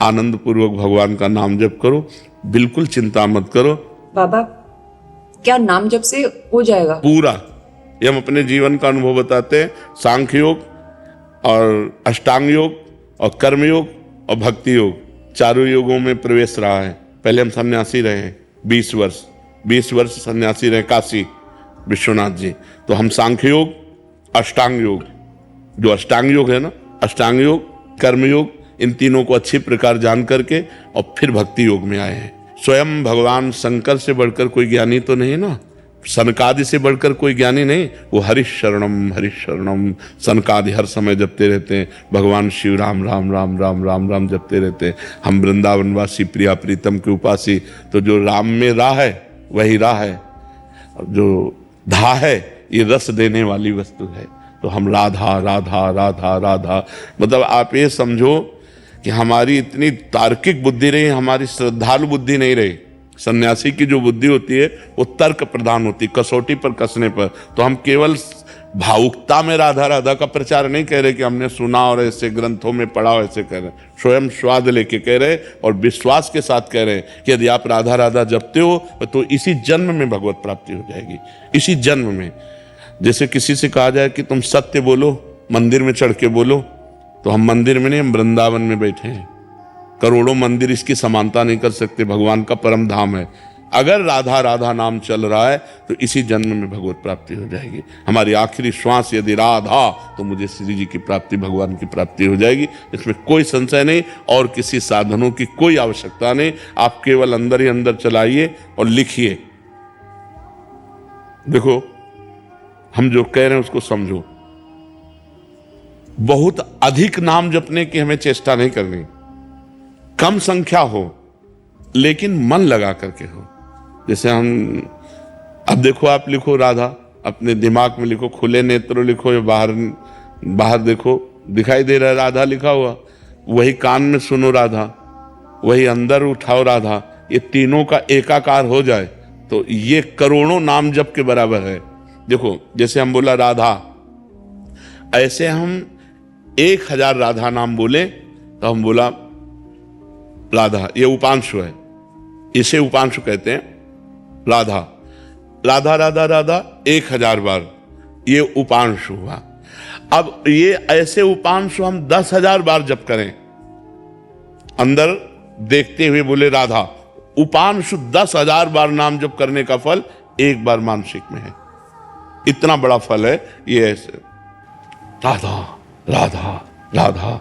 आनंद पूर्वक भगवान का नाम जप करो, बिल्कुल चिंता मत करो। बाबा, क्या नाम जप से हो जाएगा? पूरा, ये हम अपने जीवन का अनुभव बताते हैं। सांख्य योग और अष्टांग योग और कर्म योग और भक्ति योग, चारों योगों में प्रवेश रहा है। पहले हम सन्यासी रहे हैं 20 वर्ष सन्यासी रहे काशी विश्वनाथ जी। तो हम सांख्य योग, अष्टांग योग, जो अष्टांग योग है ना, अष्टांग योग, कर्म योग, इन तीनों को अच्छी प्रकार जान करके और फिर भक्ति योग में आए हैं। स्वयं भगवान शंकर से बढ़कर कोई ज्ञानी तो नहीं ना, सनकादि से बढ़कर कोई ज्ञानी नहीं। वो हरिशरणम सनकादि हर समय जपते रहते हैं। भगवान शिव राम राम राम राम राम राम जपते रहते हैं। हम वृंदावनवासी प्रिया प्रीतम के उपासी, तो जो राम में राह है वही राह है, जो धा है ये रस देने वाली वस्तु है। तो हम राधा राधा राधा राधा, मतलब आप ये समझो कि हमारी इतनी तार्किक बुद्धि रही, हमारी श्रद्धालु बुद्धि नहीं रही। सन्यासी की जो बुद्धि होती है वो तर्क प्रधान होती, कसौटी पर कसने पर। तो हम केवल भावुकता में राधा राधा का प्रचार नहीं कह रहे कि हमने सुना और ऐसे ग्रंथों में पढ़ा, ऐसे कह रहे, स्वयं स्वाद लेके कह रहे और विश्वास के साथ कह रहे कि यदि आप राधा राधा जपते हो तो इसी जन्म में भगवत प्राप्ति हो जाएगी, इसी जन्म में। जैसे किसी से कहा जाए कि तुम सत्य बोलो, मंदिर में चढ़ के बोलो, तो हम मंदिर में नहीं, हम वृंदावन में बैठे हैं। करोड़ों मंदिर इसकी समानता नहीं कर सकते, भगवान का परम धाम है। अगर राधा राधा नाम चल रहा है तो इसी जन्म में भगवत प्राप्ति हो जाएगी। हमारी आखिरी श्वास यदि राधा, तो मुझे श्री जी की प्राप्ति, भगवान की प्राप्ति हो जाएगी। इसमें कोई संशय नहीं और किसी साधनों की कोई आवश्यकता नहीं। आप केवल अंदर ही अंदर चलाइए और लिखिए। देखो, हम जो कह रहे हैं उसको समझो। बहुत अधिक नाम जपने की हमें चेष्टा नहीं करनी, कम संख्या हो लेकिन मन लगा करके हो। जैसे हम, अब देखो, आप लिखो राधा, अपने दिमाग में लिखो, खुले नेत्र लिखो या बाहर देखो, दिखाई दे रहा है राधा लिखा हुआ, वही कान में सुनो राधा, वही अंदर उठाओ राधा। ये तीनों का एकाकार हो जाए तो ये करोड़ों नाम जप के बराबर है। देखो, जैसे हम बोला राधा, ऐसे हम 1000 राधा नाम बोले तो हम बोला राधा, ये उपांशु है, इसे उपांशु कहते हैं। राधा राधा राधा राधा 1000 बार, ये उपांशु हुआ। अब ये ऐसे उपांशु हम 10,000 बार जप करें, अंदर देखते हुए बोले राधा, उपांशु 10,000 बार नाम जप करने का फल एक बार मानसिक में है। इतना बड़ा फल है ये। ऐसे राधा राधा राधा